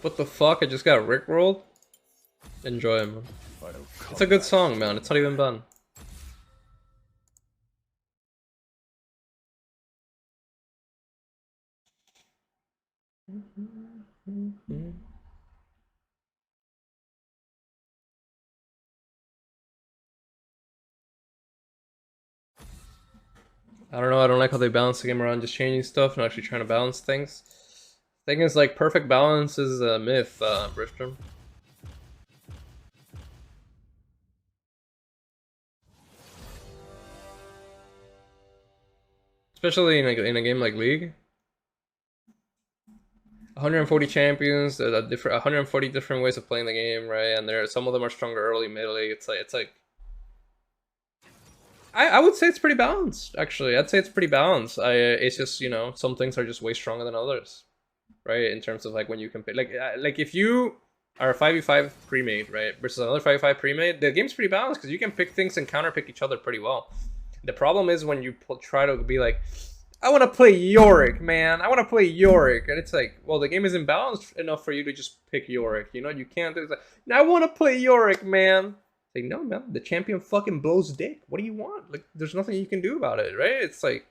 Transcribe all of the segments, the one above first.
What the fuck? I just got rickrolled? Enjoy it, man. It's a good song, man. It's not even bad. I don't know, I don't like how they balance the game around just changing stuff and actually trying to balance things. Thing is, like, perfect balance is a myth, Bristol. Especially in a game like League. 140 champions, there's a different 140 different ways of playing the game, right? And some of them are stronger early, mid late. It's like I would say it's pretty balanced, actually. I'd say it's pretty balanced. It's just, you know, some things are just way stronger than others, right? In terms of like when you compare, like if you are a 5v5 pre-made, right, versus another 5v5 pre-made, the game's pretty balanced because you can pick things and counter pick each other pretty well. The problem is when you try to be like, I want to play Yorick, man. I want to play Yorick, and it's like, well, the game isn't balanced enough for you to just pick Yorick. You know, you can't. It's like, I want to play Yorick, man. Like, no, man, the champion fucking blows dick. What do you want? Like, there's nothing you can do about it, right? It's like,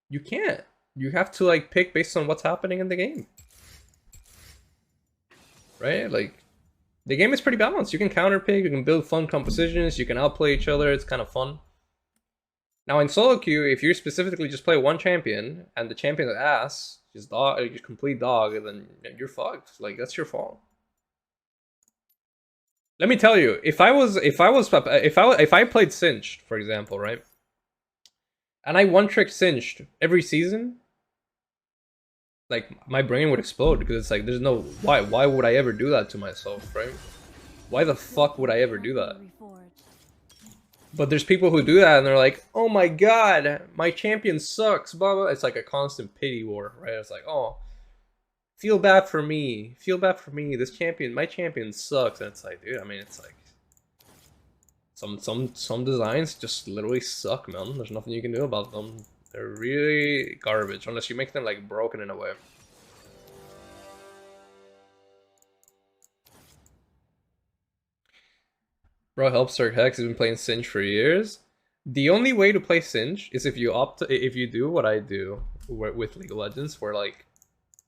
you can't. You have to, like, pick based on what's happening in the game. Right? Like, the game is pretty balanced. You can counter pick, you can build fun compositions, you can outplay each other, it's kind of fun. Now, in solo queue, if you specifically just play one champion, and the champion's ass, just complete dog, then you're fucked. Like, that's your fault. Let me tell you, if I played Singed, for example, right, and I one trick Singed every season, like my brain would explode because it's like there's no why would I ever do that to myself, right? Why the fuck would I ever do that? But there's people who do that and they're like, oh my god, my champion sucks, blah blah. It's like a constant pity war, right? It's like, oh, feel bad for me. Feel bad for me. My champion sucks. And it's like, dude, I mean, it's like some designs just literally suck, man. There's nothing you can do about them. They're really garbage unless you make them like broken in a way. Bro, Helpstark Hex has been playing Singe for years. The only way to play Singe is if you do what I do with League of Legends, where like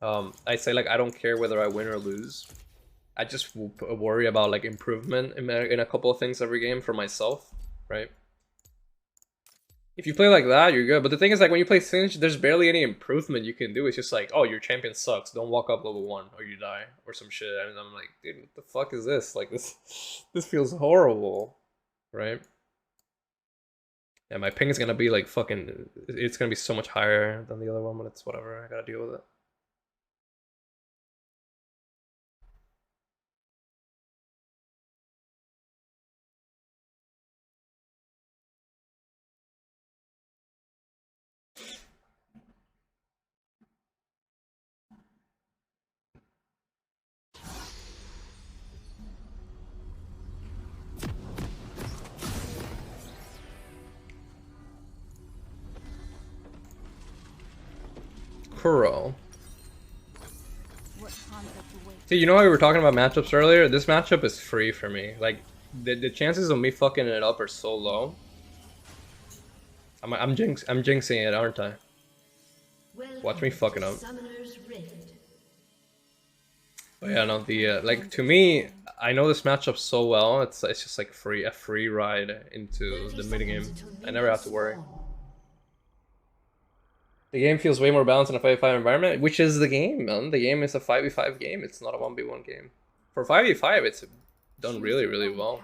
I say like I don't care whether I win or lose. I just worry about like improvement in a couple of things every game for myself, right? If you play like that, you're good. But the thing is, like, when you play Singe, there's barely any improvement you can do. It's just like, oh, your champion sucks. Don't walk up level 1 or you die or some shit. And I'm like, dude, what the fuck is this? Like, this feels horrible, right? Yeah, my ping is gonna be like fucking. It's gonna be so much higher than the other one, but it's whatever. I gotta deal with it. Kuro. See, you know how we were talking about matchups earlier? This matchup is free for me. Like, the chances of me fucking it up are so low. I'm jinxing it, aren't I? Watch me fucking up. But yeah, no, like to me, I know this matchup so well. It's just like a free ride into the mid game. I never have to worry. The game feels way more balanced in a 5v5 environment, which is the game, man. The game is a 5v5 game. It's not a 1v1 game. For 5v5, it's done really, really well.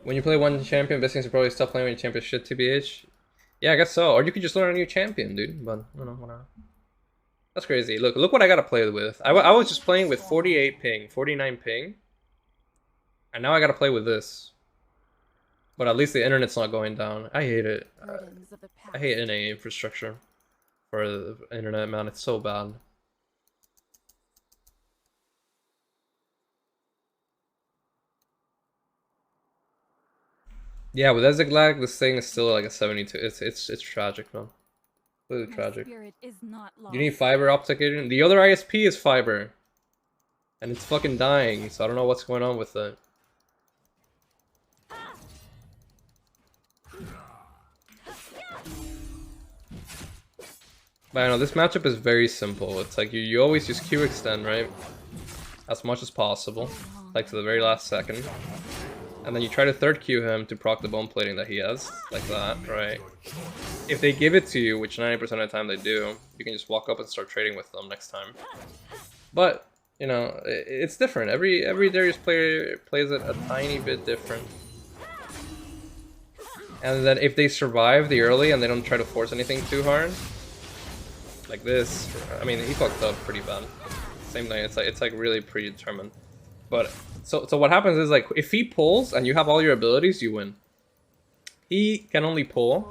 When you play one champion, best thing is to probably stop playing when you champion shit, TBH. Yeah, I guess so. Or you could just learn a new champion, dude. But, I don't know, whatever. That's crazy. Look what I gotta play with. I was just playing with 48 ping, 49 ping. And now I gotta play with this. But at least the internet's not going down. I hate it. I hate NA infrastructure for the internet, man. It's so bad. Yeah, with Ezeklag, this thing is still like a 72. It's tragic, man. Really tragic. You need fiber optic, Adrian. The other ISP is fiber. And it's fucking dying, so I don't know what's going on with it. But I know this matchup is very simple. It's like you always just Q extend, right? As much as possible. Like to the very last second. And then you try to third Q him to proc the bone plating that he has. Like that, right? If they give it to you, which 90% of the time they do, you can just walk up and start trading with them next time. But, you know, it's different. Every Darius player plays it a tiny bit different. And then if they survive the early and they don't try to force anything too hard, like this, I mean, he fucked up pretty bad. Same thing, it's like really predetermined. But so what happens is, like, if he pulls and you have all your abilities, you win. He can only pull.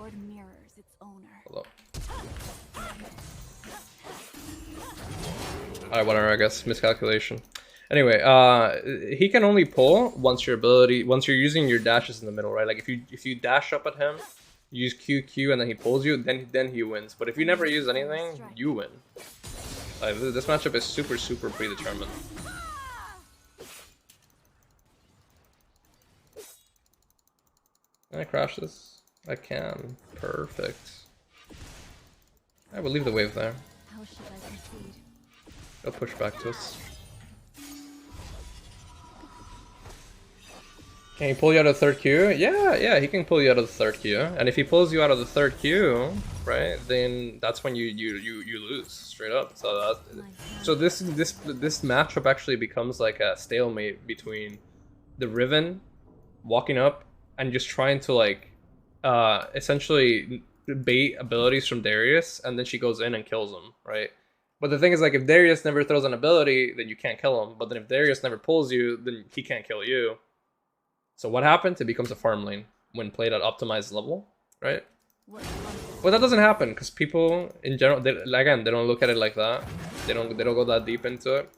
Hold up. Alright, whatever, I guess. Miscalculation. Anyway, he can only pull once you're using your dashes in the middle, right? Like if you dash up at him, you use QQ and then he pulls you, then he wins. But if you never use anything, you win. Like, this matchup is super predetermined. Can I crash this? I can. Perfect. I will leave the wave there. How should I proceed? He'll push back to us. Can he pull you out of the third queue? Yeah, he can pull you out of the third queue. And if he pulls you out of the third queue, right, then that's when you lose straight up. So this matchup actually becomes like a stalemate between the Riven walking up and just trying to like essentially bait abilities from Darius, and then she goes in and kills him, right? But the thing is, like, if Darius never throws an ability, then you can't kill him. But then if Darius never pulls you, then he can't kill you. So what happens? It becomes a farm lane when played at optimized level, right? Well, that doesn't happen because people in general, they don't look at it like that. They don't go that deep into it.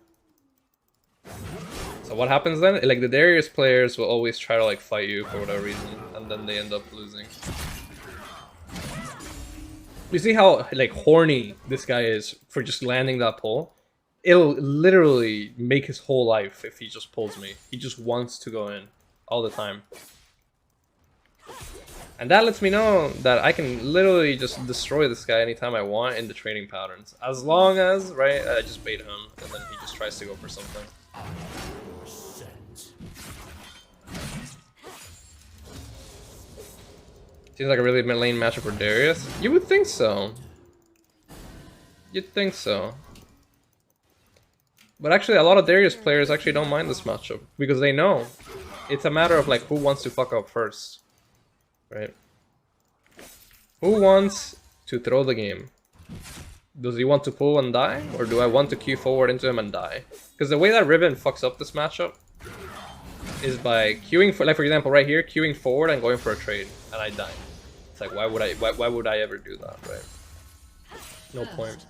So what happens then? Like, the Darius players will always try to like fight you for whatever reason, and then they end up losing. You see how like horny this guy is for just landing that pull? It'll literally make his whole life if he just pulls me. He just wants to go in all the time. And that lets me know that I can literally just destroy this guy anytime I want in the trading patterns. As long as, right, I just bait him and then he just tries to go for something. Seems like a really mid-lane matchup for Darius. You would think so. You'd think so. But actually, a lot of Darius players actually don't mind this matchup because they know it's a matter of like who wants to fuck up first, right? Who wants to throw the game? Does he want to pull and die, or do I want to queue forward into him and die? Because the way that Riven fucks up this matchup is by queuing for, like, for example, right here, queuing forward and going for a trade, and I die. It's like, why would I ever do that, right? No point.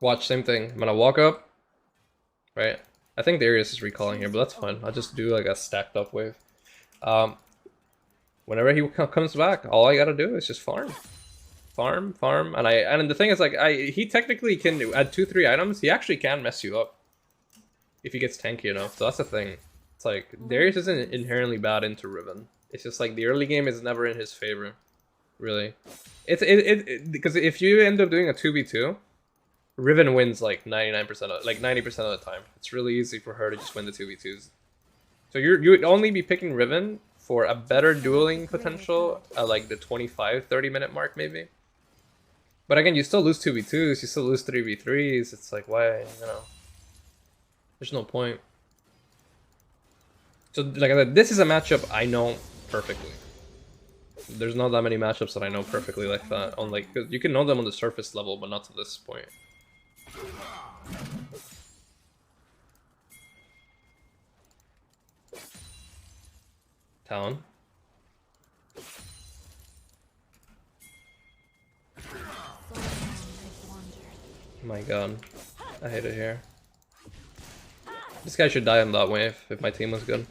Watch, same thing. I'm gonna walk up, right? I think Darius is recalling here, but that's fine. I'll just do like a stacked up wave. Whenever he comes back, all I gotta do is just farm. Farm, and the thing is, like, he technically can add 2-3 items. He actually can mess you up if he gets tanky enough. So that's the thing. It's like Darius isn't inherently bad into Riven. It's just like the early game is never in his favor, really. Because if you end up doing a 2v2, Riven wins like 99% of, like 90% of the time. It's really easy for her to just win the 2v2s. So you would only be picking Riven for a better dueling potential at like the 25-30 minute mark maybe. But again, you still lose 2v2s, you still lose 3v3s. It's like, why, you know, there's no point. So like I said, this is a matchup I know perfectly. There's not that many matchups that I know perfectly like that. On like, you can know them on the surface level, but not to this point. Town. My god, I hate it here. This guy should die on that wave if my team was good.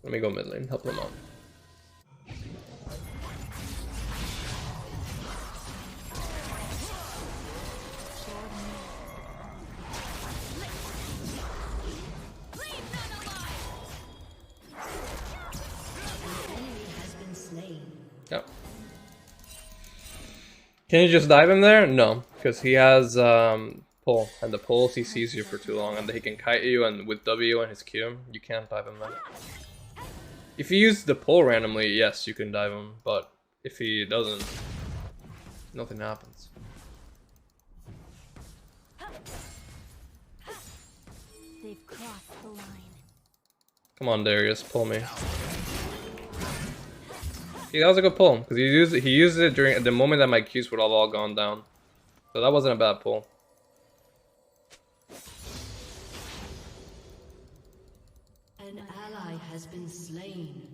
Let me go mid lane, help them out. Yep. Can you just dive him there? No, because he has pull, and the pull he sees you for too long, and he can kite you, and with W and his Q, you can't dive him there. If you use the pull randomly, yes, you can dive him, but if he doesn't, nothing happens. They've crossed the line. Come on, Darius, pull me. Yeah, that was a good pull, because he used it during the moment that my Qs would have all gone down. So that wasn't a bad pull. An ally has been slain.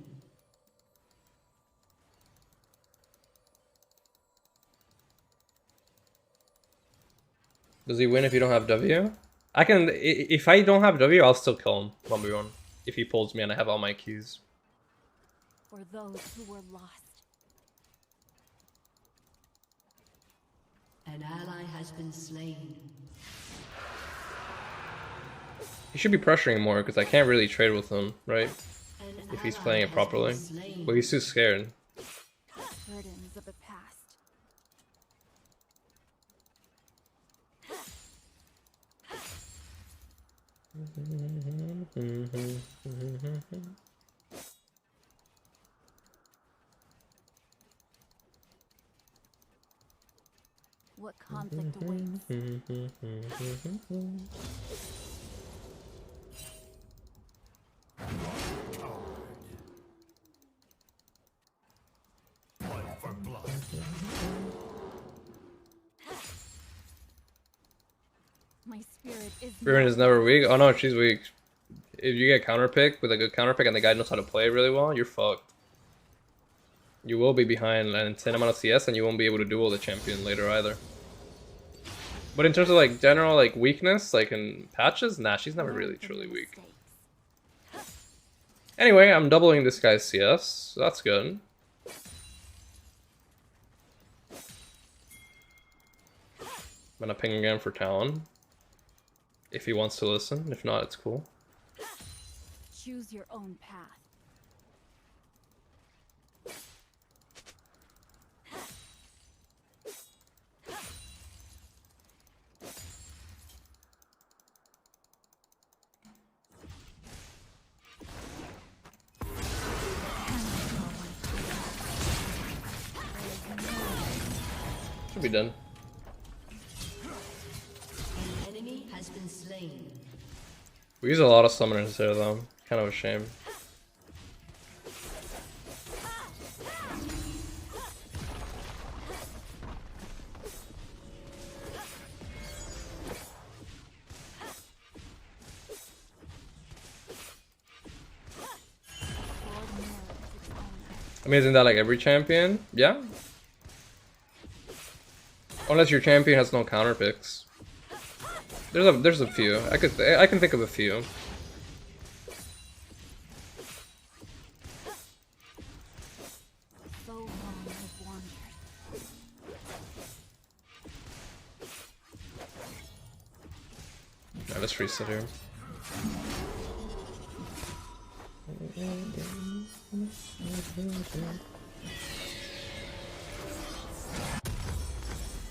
Does he win if you don't have W? I can, if I don't have W, I'll still kill him 1v1. If he pulls me and I have all my Qs. For those who were lost. An ally has been slain. He should be pressuring more because I can't really trade with him, right? If he's playing it properly. Well, he's too scared. Burdens of the past. What conflict awaits? My spirit is. Riven is never weak. Oh no, she's weak. If you get counter pick with a good counter pick and the guy knows how to play really well, you're fucked. You will be behind an insane amount of CS and you won't be able to duel the champion later either. But in terms of like general like weakness, like in patches, nah, she's never really truly weak. Anyway, I'm doubling this guy's CS, so that's good. I'm gonna ping again for Talon. If he wants to listen, if not, it's cool. Choose your own path. Should be done. An enemy has been slain. We use a lot of summoners there though. Kind of a shame. I mean, isn't that like every champion? Yeah. Unless your champion has no counter picks. There's a few. I can think of a few. So long I've wandered. Alright, let's reset here.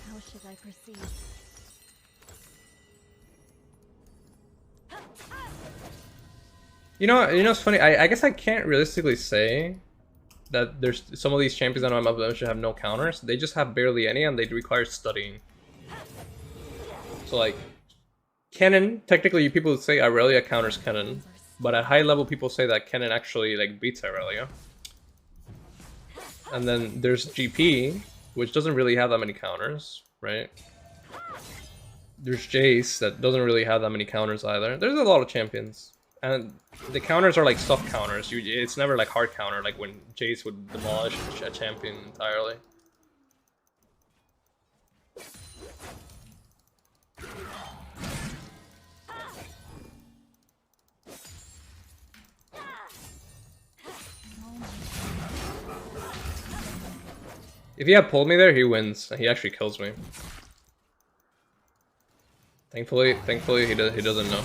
How should I proceed? You know what's funny? I guess I can't realistically say that there's some of these champions that I'm up to should have no counters. They just have barely any and they require studying. So like Kennen, technically people would say Aurelia counters Kennen, but at high level people say that Kennen actually like beats Aurelia. And then there's GP, which doesn't really have that many counters, right? There's Jace that doesn't really have that many counters either. There's a lot of champions. And the counters are like soft counters. It's never like hard counter, like when Jace would demolish a champion entirely. If he had pulled me there, he wins. He actually kills me. Thankfully he doesn't know.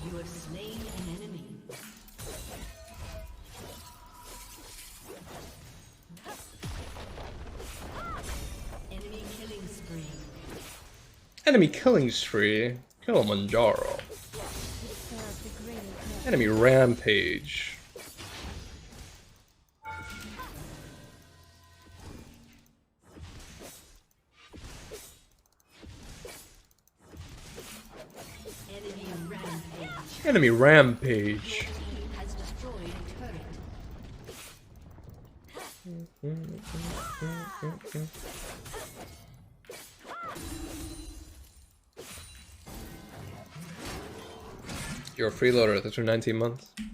You have slain an enemy. Enemy killing spree. Enemy killing spree. Kilimanjaro. Enemy rampage. Enemy rampage. Has destroyed a turret. You're a freeloader. That's for 19 months. My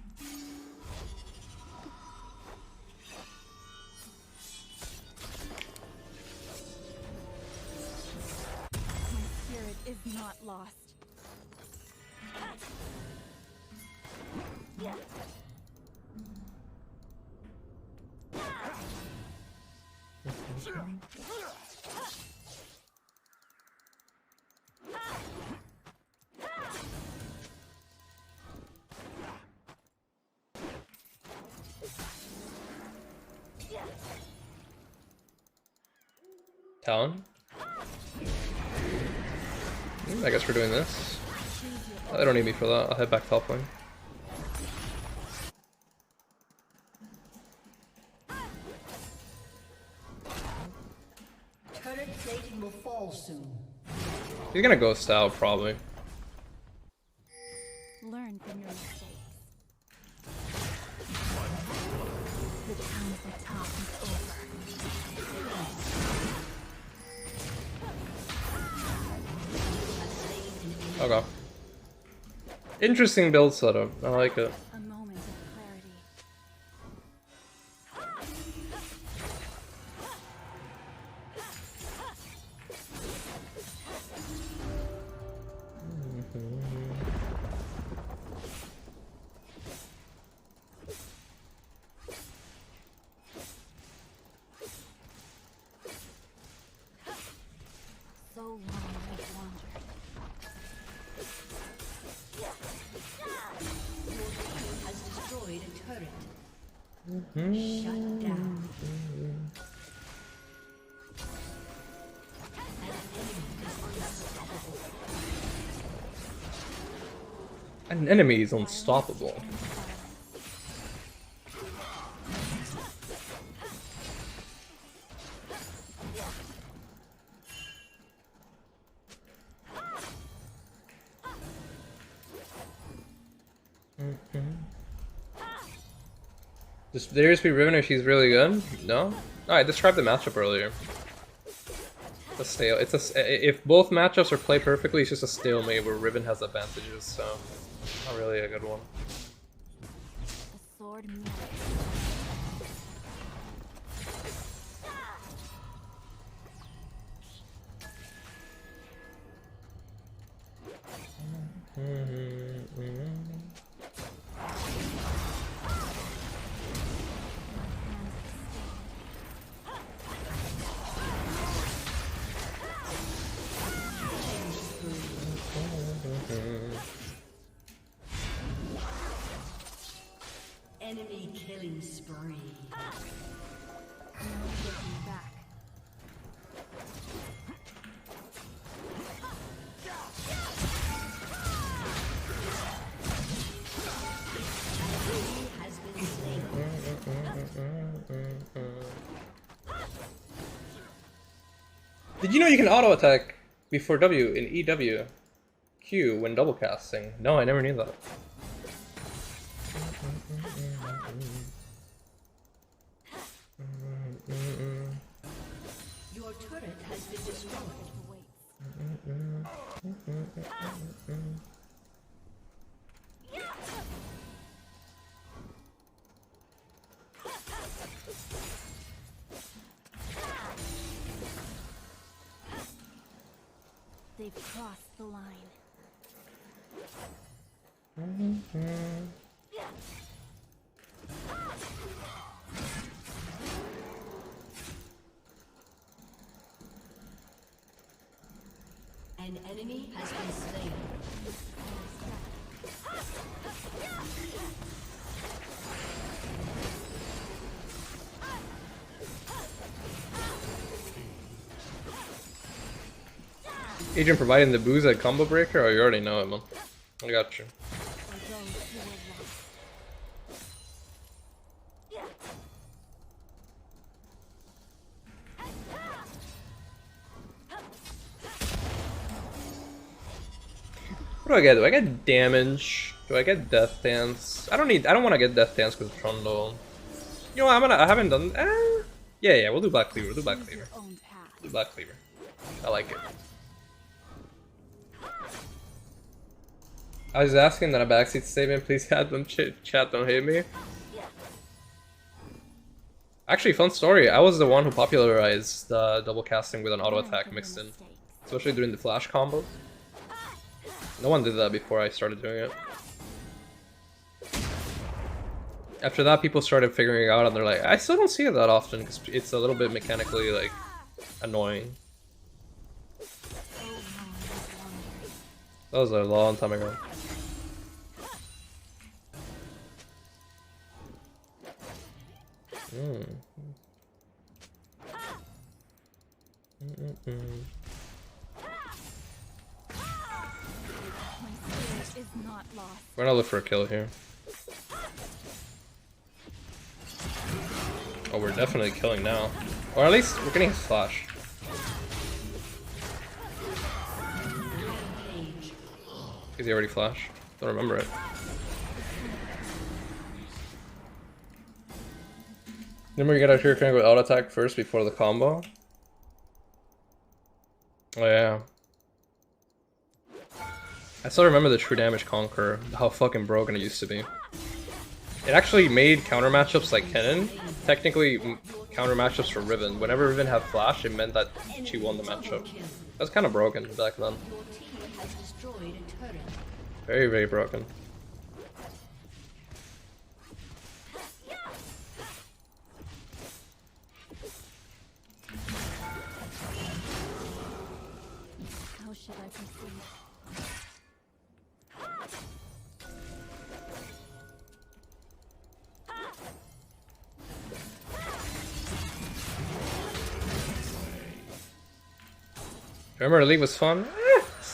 spirit is not lost. Talon? I guess we're doing this. Oh, they don't need me for that. I'll head back top lane. Turret plating will fall soon. He's gonna ghost out probably. Learn from your mistakes. The time at the top is over. Okay. Interesting build setup. I like it. A moment of clarity. So long I've wandered. Has destroyed a turret. Shut down. An enemy is unstoppable. Does Darius be Riven if she's really good? No? I described the matchup earlier. It's a stale. If both matchups are played perfectly, it's just a stalemate where Riven has advantages, so not really a good one. The sword melts. Enemy killing spree. No looking back. Has been slain. Did you know you can auto attack before W in EW Q when double casting? No, I never knew that. Your turret has been destroyed. They've crossed the line. An enemy has been slain. Adrian providing the booze at combo breaker? Oh, you already know it, man. I got you. For those who were lost. What do I get? Do I get damage? Do I get death dance? I don't want to get death dance because of Trundle. You know, I haven't done. Yeah, we'll do Black Cleaver. We'll do Black Choose Cleaver. your own path. Do Black Cleaver. I like it. I was asking that a backseat statement. Please chat, don't hate me. Actually, fun story. I was the one who popularized double casting with an auto attack mixed in, especially during the flash combo. No one did that before I started doing it. After that, people started figuring it out, and they're like, I still don't see it that often because it's a little bit mechanically like annoying. That was a long time ago. Is not lost. We're gonna look for a kill here. Oh, we're definitely killing now. Or at least we're getting a flash. Is he already flash? Don't remember it. Remember you gotta here with auto attack first before the combo? Oh yeah. I still remember the True Damage Conqueror, how fucking broken it used to be. It actually made counter matchups like Kennen, technically counter matchups for Riven. Whenever Riven had flash, it meant that she won the matchup. That's kind of broken back then. Your team has destroyed a turret. Very, very broken. How should I proceed? Remember the league was fun?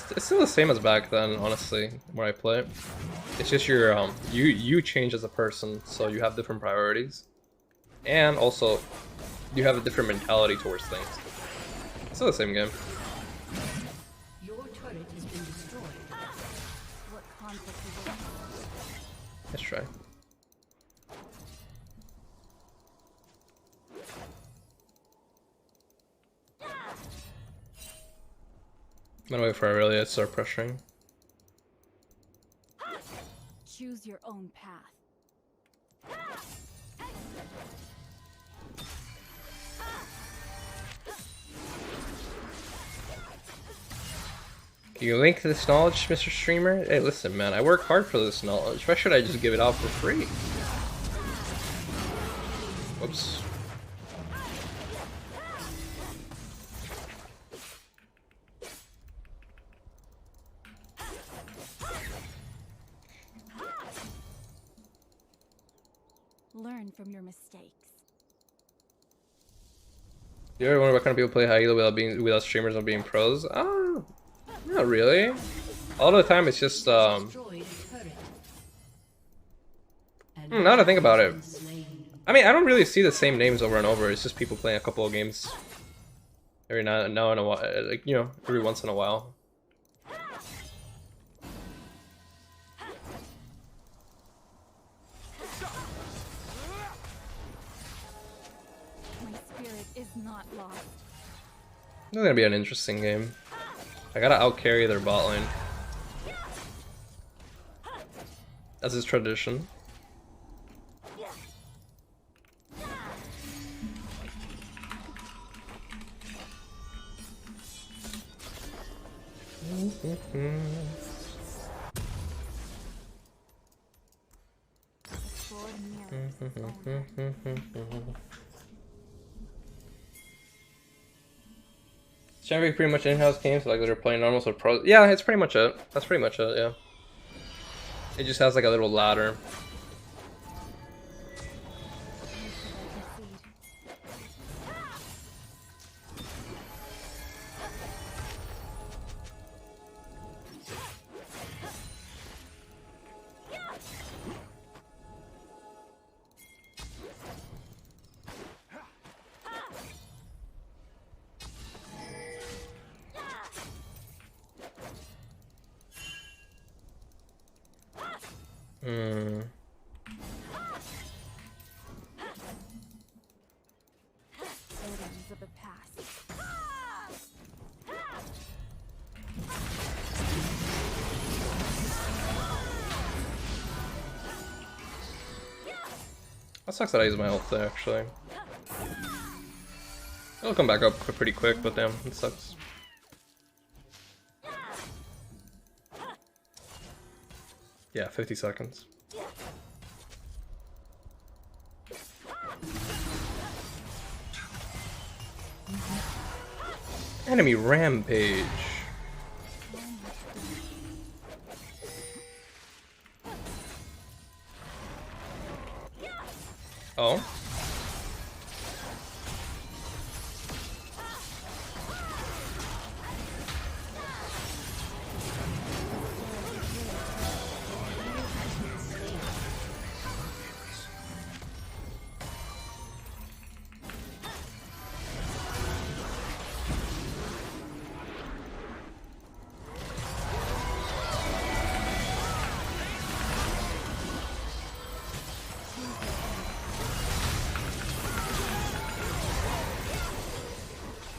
It's still the same as back then, honestly, where I play. It's just your you change as a person, so you have different priorities. And also you have a different mentality towards things. It's still the same game. Your turret has been destroyed. What conflict is it? Let's try. I'm gonna wait for Werhli to start pressuring. Choose your own path. Can you link this knowledge, Mr. Streamer? Hey, listen, man, I work hard for this knowledge. Why should I just give it out for free? Whoops. Learn from your mistakes. You ever wonder what kind of people play Halo without streamers not being pros? Not really. All the time it's just Destroyed a turret. And now that I think about it. been slain. I mean, I don't really see the same names over and over. It's just people playing a couple of games every now and a while, like, you know, every once in a while. My spirit is not lost. This is gonna be an interesting game. I gotta outcarry their bot lane. As is tradition. Champion pretty much in-house games, like they're playing normals or pros. Yeah, it's pretty much it. That's pretty much it, yeah. It just has like a little ladder. Burdens of the past. That sucks that I use my ult there, actually. It'll come back up pretty quick, but damn, it sucks. Yeah, 50 seconds. Enemy rampage. Oh.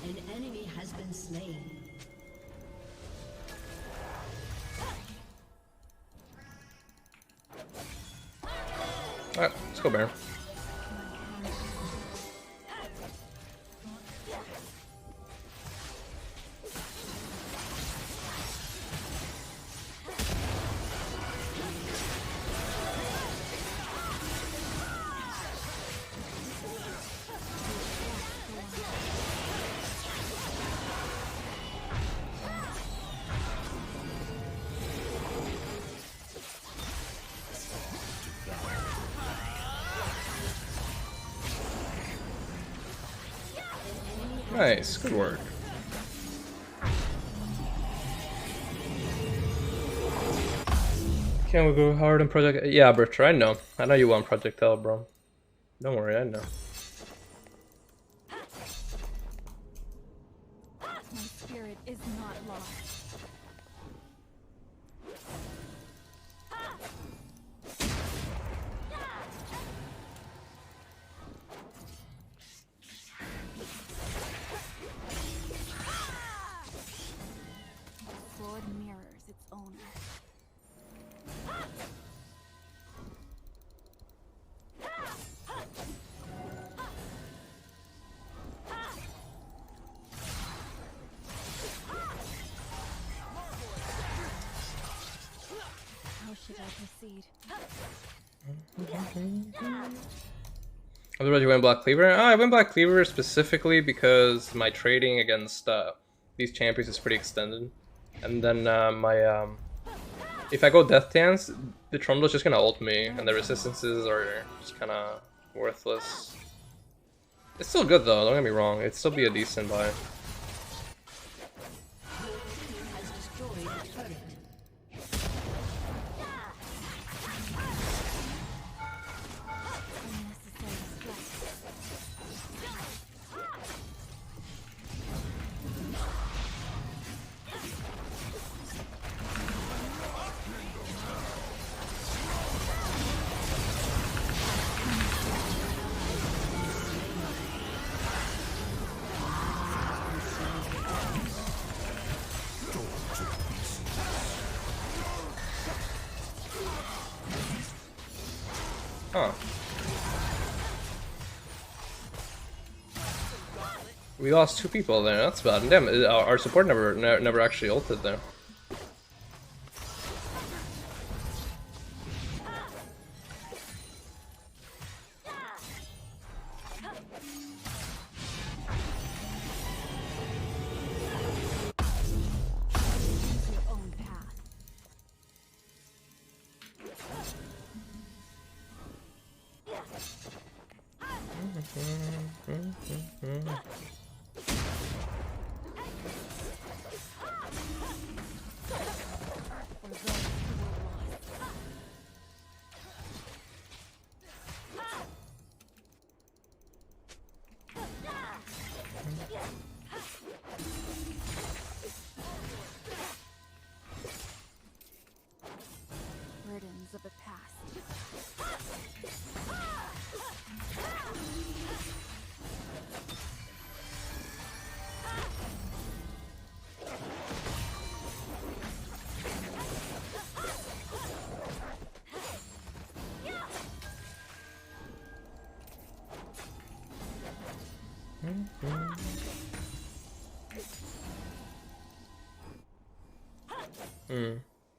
An enemy has been slain. Alright, let's go Baron. Nice, good work. Can we go hard on Project? Yeah, Butcher, I know. I know you want Projectile, bro. Don't worry, I know. My spirit is not lost. The sword mirrors its owner. How should I proceed? Otherwise, you went Black Cleaver? Oh, I went Black Cleaver specifically because my trading against these champions is pretty extended. And then if I go Death Dance, the Trundle's just gonna ult me, and the resistances are just kinda worthless. It's still good though, don't get me wrong, it'd still be a decent buy. Has destroyed a turret. Unnecessary stress. Huh. We lost 2 people there, that's bad. Damn, our support never actually ulted there. Burdens of the past.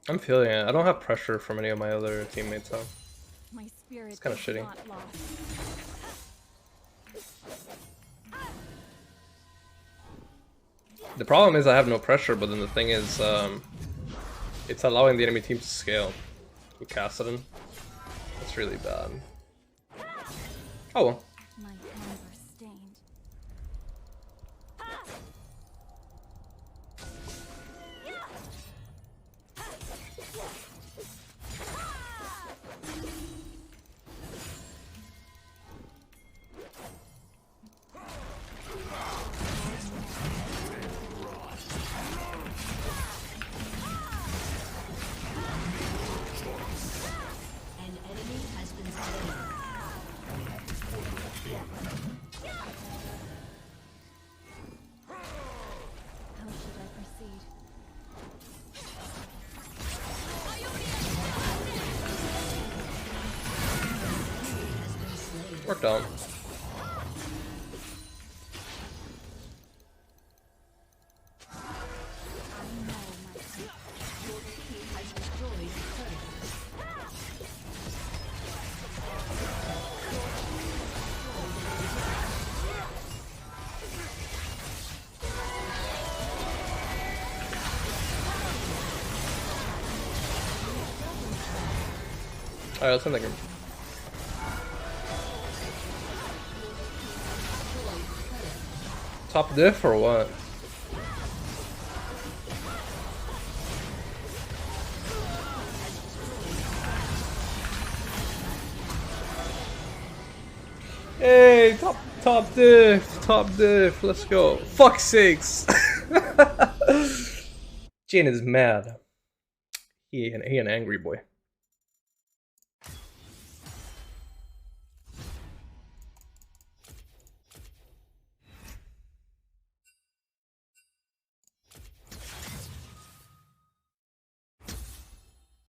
I'm feeling it. I don't have pressure from any of my other teammates, though. My spirit It's kinda is shitty. not lost. The problem is I have no pressure, but then the thing is, it's allowing the enemy team to scale with Kassadin. That's really bad. Oh well. My hands are stained. An enemy has been slain. How should I proceed? Worked out. Alright, let's end the game. Top diff or what? Hey, top diff, let's go. Fuck sakes. Jin is mad. He an angry boy.